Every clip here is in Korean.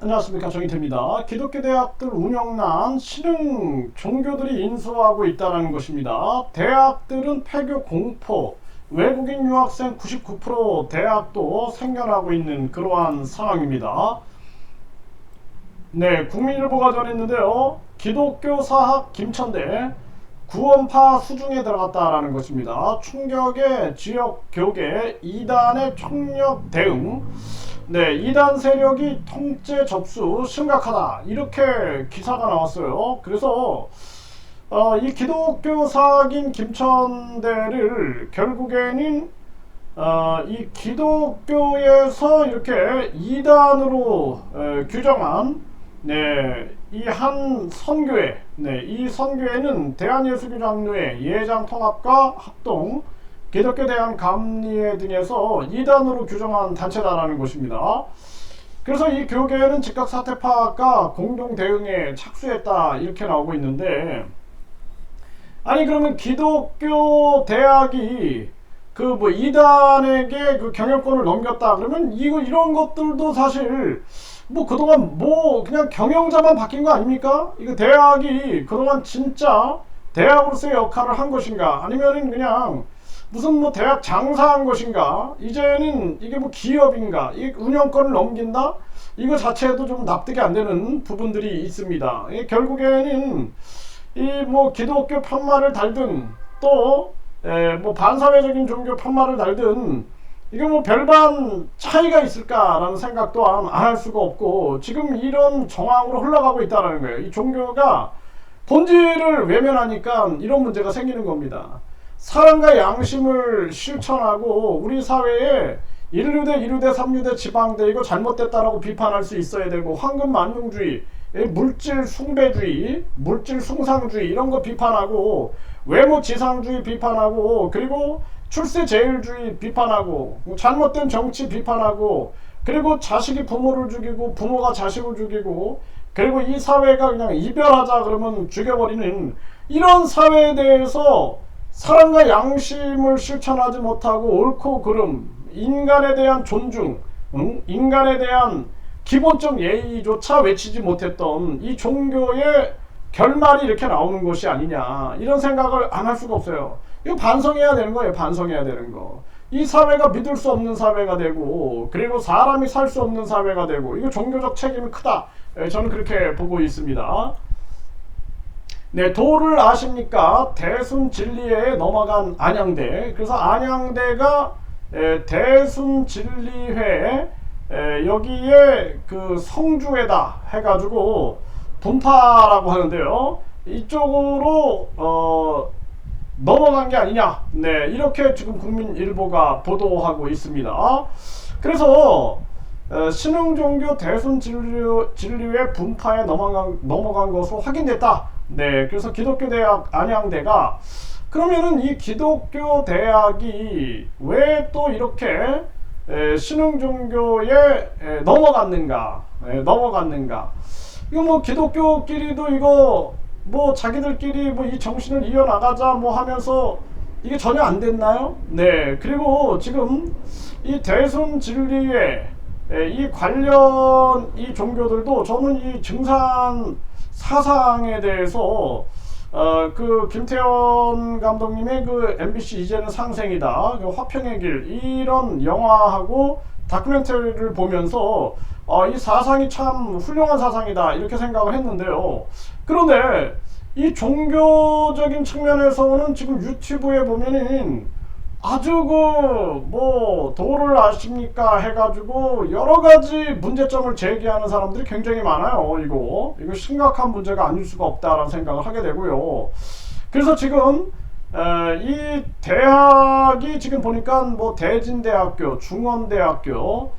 안녕하십니까, 정의태입니다. 기독교 대학들 운영난 신흥 종교들이 인수하고 있다는 것입니다. 대학들은 폐교 공포, 외국인 유학생 99% 대학도 생겨나고 있는 그러한 상황입니다. 네, 국민일보가 전했는데요. 기독교 사학 김천대 구원파 수중에 들어갔다라는 것입니다. 충격의 지역 교계 2단의 총력 대응. 네, 이단 세력이 통제 접수 심각하다, 이렇게 기사가 나왔어요. 그래서 이 기독교 사학인 김천대를 결국에는 이 기독교에서 이렇게 이단으로 규정한, 네, 이 한 선교회, 네, 이 선교회는 대한예수교장로회 예장통합과 합동 기독교 대한감리회 등에서 이단으로 규정한 단체다라는 것입니다. 그래서 이 교계는 즉각 사태 파악과 공동 대응에 착수했다, 이렇게 나오고 있는데, 아니 그러면 기독교 대학이 그 뭐 이단에게 그 경영권을 넘겼다 그러면 이런 것들도 사실 뭐 그동안 뭐 그냥 경영자만 바뀐 거 아닙니까? 이거 대학이 그동안 진짜 대학으로서의 역할을 한 것인가, 아니면은 그냥 무슨 뭐 대학 장사한 것인가, 이제는 이게 뭐 기업인가, 이 운영권을 넘긴다, 이거 자체도 좀 납득이 안 되는 부분들이 있습니다. 결국에는 이 뭐 기독교 편말을 달든 또 뭐 반사회적인 종교 편말을 달든 이게 뭐 별반 차이가 있을까라는 생각도 안 할 수가 없고, 지금 이런 정황으로 흘러가고 있다는 거예요. 이 종교가 본질을 외면하니까 이런 문제가 생기는 겁니다. 사랑과 양심을 실천하고 우리 사회에 1류대, 2류대, 3류대, 지방대 이거 잘못됐다라고 비판할 수 있어야 되고, 황금 만능주의, 물질 숭배주의, 물질 숭상주의 이런 거 비판하고, 외모 지상주의 비판하고, 그리고 출세 제일주의 비판하고, 잘못된 정치 비판하고, 그리고 자식이 부모를 죽이고 부모가 자식을 죽이고, 그리고 이 사회가 그냥 이별하자 그러면 죽여버리는 이런 사회에 대해서 사랑과 양심을 실천하지 못하고, 옳고 그름, 인간에 대한 존중, 인간에 대한 기본적 예의조차 외치지 못했던 이 종교의 결말이 이렇게 나오는 것이 아니냐, 이런 생각을 안 할 수가 없어요. 이거 반성해야 되는 거예요. 반성해야 되는 거. 이 사회가 믿을 수 없는 사회가 되고, 그리고 사람이 살 수 없는 사회가 되고, 이거 종교적 책임이 크다, 저는 그렇게 보고 있습니다. 네, 도를 아십니까? 대순진리회에 넘어간 안양대. 그래서 안양대가 대순진리회 여기에 그 성주회다 해가지고 분파라고 하는데요. 이쪽으로 넘어간 게 아니냐, 네, 이렇게 지금 국민일보가 보도하고 있습니다. 그래서 신흥종교 대순진리회 분파에 넘어간 것으로 확인됐다. 네, 그래서 기독교 대학 안양대가, 그러면은 이 기독교 대학이 왜 또 이렇게 신흥종교에 넘어갔는가? 이거 뭐 기독교끼리도 이거 뭐 자기들끼리 뭐 이 정신을 이어나가자 뭐 하면서 이게 전혀 안 됐나요? 네, 그리고 지금 이 대순진리회 이 관련 이 종교들도 저는 이 증산 사상에 대해서 그 김태현 감독님의 그 MBC 이제는 상생이다, 그 화평의 길, 이런 영화하고 다큐멘터리를 보면서 이 사상이 참 훌륭한 사상이다, 이렇게 생각을 했는데요. 그런데 이 종교적인 측면에서는 지금 유튜브에 보면은 아주 그 뭐 도를 아십니까 해가지고 여러가지 문제점을 제기하는 사람들이 굉장히 많아요. 이거 심각한 문제가 아닐 수가 없다라는 생각을 하게 되고요. 그래서 지금 이 대학이 지금 보니까 뭐 대진대학교, 중원대학교,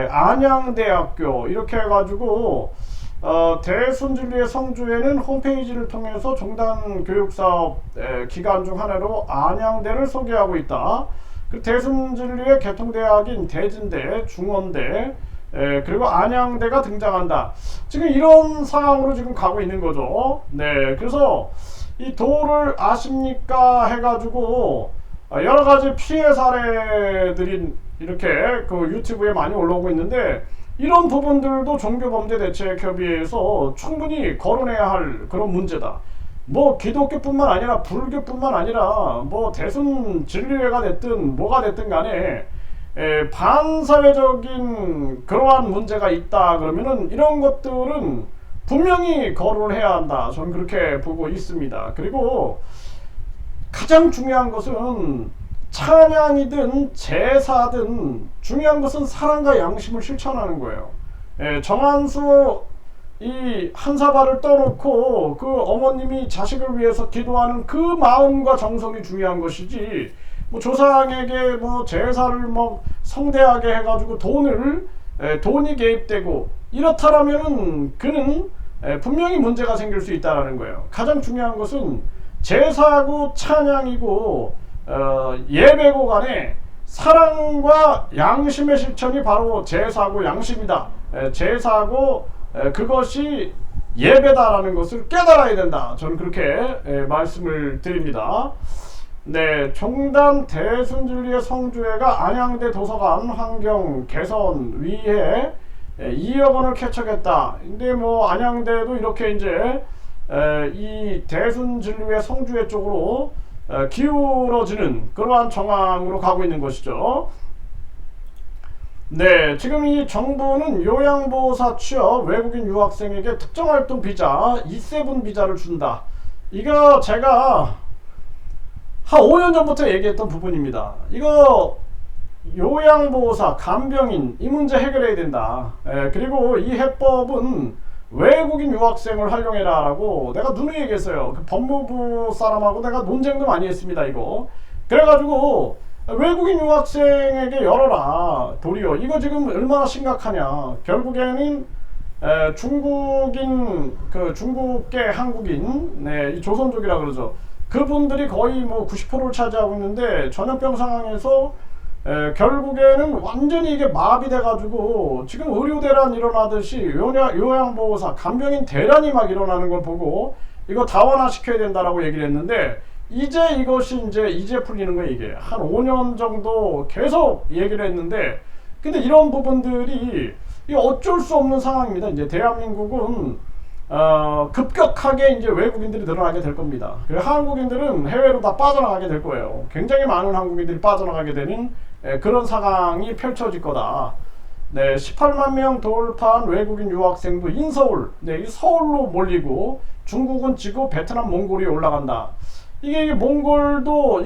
안양대학교 이렇게 해가지고 대순진리회 성주회는 홈페이지를 통해서 종단 교육사업 기간 중 하나로 안양대를 소개하고 있다. 대순진리회 개통대학인 대진대, 중원대, 그리고 안양대가 등장한다. 지금 이런 상황으로 지금 가고 있는 거죠. 네, 그래서 이 도를 아십니까 해가지고 여러 가지 피해 사례들이 이렇게 그 유튜브에 많이 올라오고 있는데, 이런 부분들도 종교범죄대책협의회에서 충분히 거론해야 할 그런 문제다. 뭐 기독교뿐만 아니라 불교뿐만 아니라 뭐 대순 진리회가 됐든 뭐가 됐든 간에 반사회적인 그러한 문제가 있다 그러면은 이런 것들은 분명히 거론을 해야 한다. 저는 그렇게 보고 있습니다. 그리고 가장 중요한 것은 찬양이든 제사든 중요한 것은 사랑과 양심을 실천하는 거예요. 정한수 이 한사발을 떠놓고 그 어머님이 자식을 위해서 기도하는 그 마음과 정성이 중요한 것이지, 뭐 조상에게 뭐 제사를 뭐 성대하게 해가지고 돈이 개입되고 이렇다라면은 그는 분명히 문제가 생길 수 있다라는 거예요. 가장 중요한 것은 제사고 찬양이고 예배고 간에 사랑과 양심의 실천이 바로 제사고 양심이다. 제사고 그것이 예배다라는 것을 깨달아야 된다. 저는 그렇게 말씀을 드립니다. 네, 종단 대순진리의 성주회가 안양대 도서관 환경 개선 위해 2억 원을 개척했다. 근데 뭐 안양대도 이렇게 이제 이 대순진리회 성주회 쪽으로 기울어지는 그러한 정황으로 가고 있는 것이죠. 네, 지금 이 정부는 요양보호사 취업 외국인 유학생에게 특정활동 비자 2세분 비자를 준다. 이거 제가 한 5년 전부터 얘기했던 부분입니다. 이거 요양보호사, 간병인 이 문제 해결해야 된다. 그리고 이 해법은 외국인 유학생을 활용해라 라고 내가 누누이 얘기했어요. 그 법무부 사람하고 내가 논쟁도 많이 했습니다. 이거 그래가지고 외국인 유학생에게 열어라. 도리어 이거 지금 얼마나 심각하냐. 결국에는 중국인 그 중국계 한국인, 네, 이 조선족이라 그러죠. 그분들이 거의 뭐 90%를 차지하고 있는데 전염병 상황에서 결국에는 완전히 이게 마비돼 가지고 지금 의료 대란 일어나듯이 요양보호사, 간병인 대란이 막 일어나는 걸 보고 이거 다원화 시켜야 된다라고 얘기를 했는데, 이제 이것이 이제 풀리는 거예요. 이게 한 5년 정도 계속 얘기를 했는데, 근데 이런 부분들이 어쩔 수 없는 상황입니다. 이제 대한민국은 급격하게 이제 외국인들이 늘어나게 될 겁니다. 한국인들은 해외로 다 빠져나가게 될 거예요. 굉장히 많은 한국인들이 빠져나가게 되는 그런 상황이 펼쳐질 거다. 네, 18만 명 돌파한 외국인 유학생도 인서울, 네, 이 서울로 몰리고 중국은 지고 베트남, 몽골이 올라간다. 이게 몽골도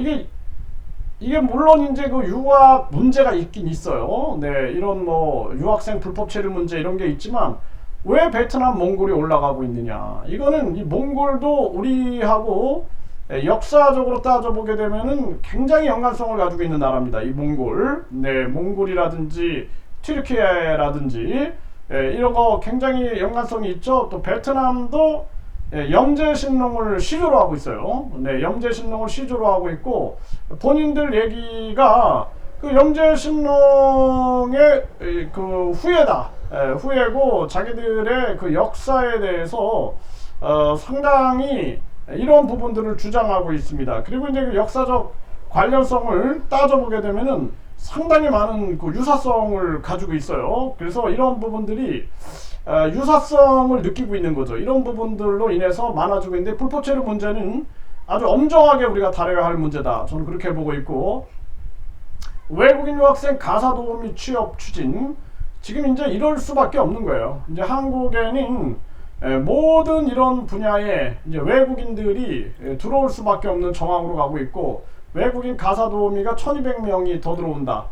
이게 물론 이제 그 유학 문제가 있긴 있어요. 네, 이런 뭐 유학생 불법 체류 문제 이런 게 있지만 왜 베트남, 몽골이 올라가고 있느냐? 이거는 이 몽골도 우리하고 역사적으로 따져보게 되면은 굉장히 연관성을 가지고 있는 나라입니다. 이 몽골, 네, 몽골이라든지 튀르키예라든지 이런 거 굉장히 연관성이 있죠. 또 베트남도 영재신농을 시조로 하고 있어요. 네, 영재신농을 시조로 하고 있고 본인들 얘기가 그 영재신농의 그 후예다. 후예고 자기들의 그 역사에 대해서 상당히 이런 부분들을 주장하고 있습니다. 그리고 이제 그 역사적 관련성을 따져보게 되면은 상당히 많은 그 유사성을 가지고 있어요. 그래서 이런 부분들이 유사성을 느끼고 있는 거죠. 이런 부분들로 인해서 많아지고 있는데 불법 체류 문제는 아주 엄정하게 우리가 다뤄야 할 문제다. 저는 그렇게 보고 있고, 외국인 유학생 가사 도우미 취업 추진, 지금 이제 이럴 수밖에 없는 거예요. 이제 한국에는 모든 이런 분야에 이제 외국인들이 들어올 수밖에 없는 정황으로 가고 있고, 외국인 가사 도우미가 1200명이 더 들어온다.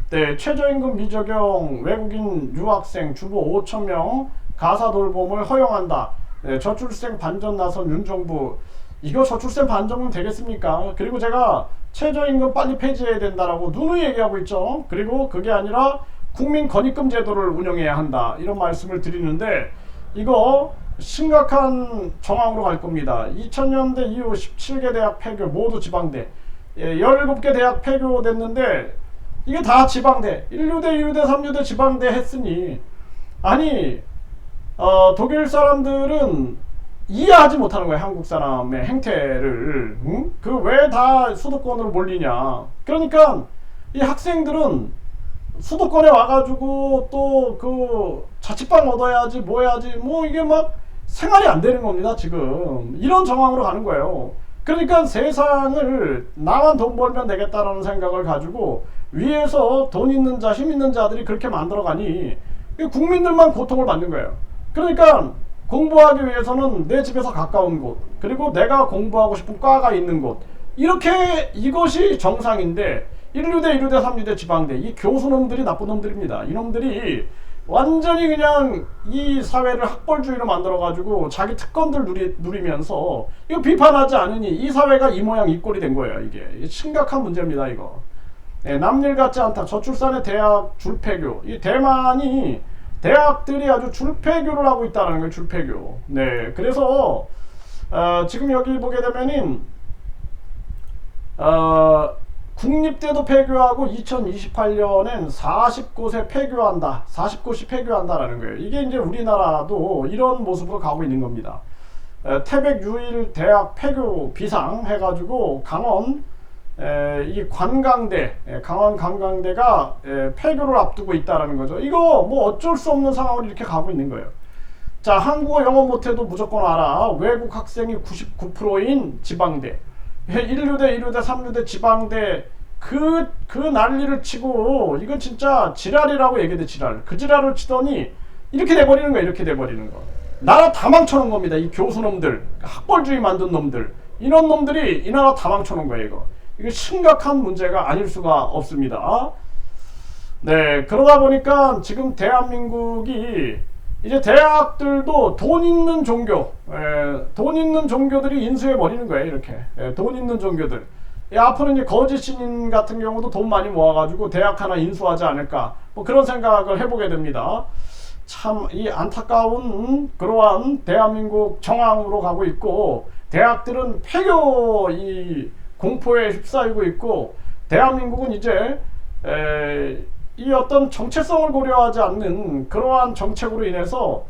네, 최저임금 미적용 외국인 유학생 주부 5,000명 가사 돌봄을 허용한다. 네, 저출생 반전 나선 윤정부, 이거 저출생 반전은 되겠습니까? 그리고 제가 최저임금 빨리 폐지해야 된다라고 누누이 얘기하고 있죠. 그리고 그게 아니라 국민권익금 제도를 운영해야 한다, 이런 말씀을 드리는데 이거 심각한 정황으로 갈 겁니다. 2000년대 이후 17개 대학 폐교, 모두 지방대. 17개 대학 폐교됐는데 이게 다 지방대, 1류대, 2류대, 3류대 지방대 했으니, 아니 독일 사람들은 이해하지 못하는 거예요. 한국 사람의 행태를. 그 왜 다 수도권으로 몰리냐. 그러니까 이 학생들은 수도권에 와가지고 또 그 자취방 얻어야지 뭐 해야지 뭐 이게 막 생활이 안 되는 겁니다. 지금 이런 정황으로 가는 거예요. 그러니까 세상을 나만 돈 벌면 되겠다라는 생각을 가지고 위에서 돈 있는 자, 힘 있는 자들이 그렇게 만들어가니 국민들만 고통을 받는 거예요. 그러니까 공부하기 위해서는 내 집에서 가까운 곳, 그리고 내가 공부하고 싶은 과가 있는 곳, 이렇게 이것이 정상인데 1류대, 2류대, 3류대, 지방대, 이 교수놈들이 나쁜 놈들입니다. 이놈들이 완전히 그냥 이 사회를 학벌주의로 만들어가지고 자기 특권들 누리면서 이거 비판하지 않으니 이 사회가 이 모양 이 꼴이 된 거예요. 이게 심각한 문제입니다. 이거. 네, 남일 같지 않다. 저출산의 대학 줄폐교. 이 대만이 대학들이 아주 줄폐교를 하고 있다는 거예요. 줄폐교. 네, 그래서 지금 여기 보게 되면은 국립대도 폐교하고 2028년엔 40곳에 폐교한다. 40곳이 폐교한다라는 거예요. 이게 이제 우리나라도 이런 모습으로 가고 있는 겁니다. 태백 유일 대학 폐교 비상 해가지고 강원 이 관광대, 강원 관광대가 폐교를 앞두고 있다라는 거죠. 이거 뭐 어쩔 수 없는 상황으로 이렇게 가고 있는 거예요. 자, 한국어 영어 못해도 무조건 알아. 외국 학생이 99%인 지방대. 1류대, 2류대, 3류대, 지방대 그 난리를 치고 이건 진짜 지랄이라고 얘기돼. 지랄. 그 지랄을 치더니 이렇게 돼버리는 거야. 이렇게 돼버리는 거. 나라 다 망쳐놓은 겁니다. 이 교수놈들, 학벌주의 만든 놈들, 이런 놈들이 이 나라 다 망쳐놓은 거예요. 이거 심각한 문제가 아닐 수가 없습니다. 네, 그러다 보니까 지금 대한민국이 이제 대학들도 돈 있는 종교, 돈 있는 종교들이 인수해 버리는 거예요. 이렇게 돈 있는 종교들. 앞으로 이제 거짓 신인 같은 경우도 돈 많이 모아가지고 대학 하나 인수하지 않을까, 뭐 그런 생각을 해보게 됩니다. 참 이 안타까운 그러한 대한민국 정황으로 가고 있고, 대학들은 폐교 이 공포에 휩싸이고 있고, 대한민국은 이제 이 어떤 정체성을 고려하지 않는 그러한 정책으로 인해서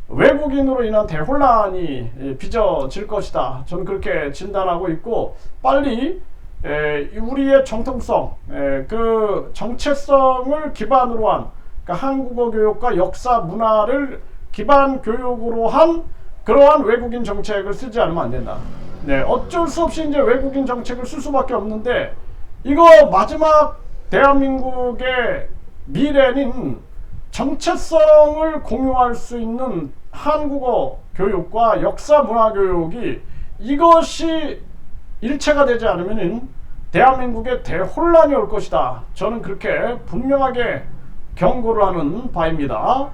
외국인으로 인한 대혼란이 빚어질 것이다. 저는 그렇게 진단하고 있고, 빨리 우리의 정통성, 그 정체성을 기반으로 한, 그러니까 한국어 교육과 역사 문화를 기반 교육으로 한 그러한 외국인 정책을 쓰지 않으면 안 된다. 네, 어쩔 수 없이 이제 외국인 정책을 쓸 수밖에 없는데, 이거 마지막 대한민국의 미래는 정체성을 공유할 수 있는 한국어 교육과 역사 문화 교육이, 이것이 일체가 되지 않으면 대한민국에 대혼란이 올 것이다. 저는 그렇게 분명하게 경고를 하는 바입니다.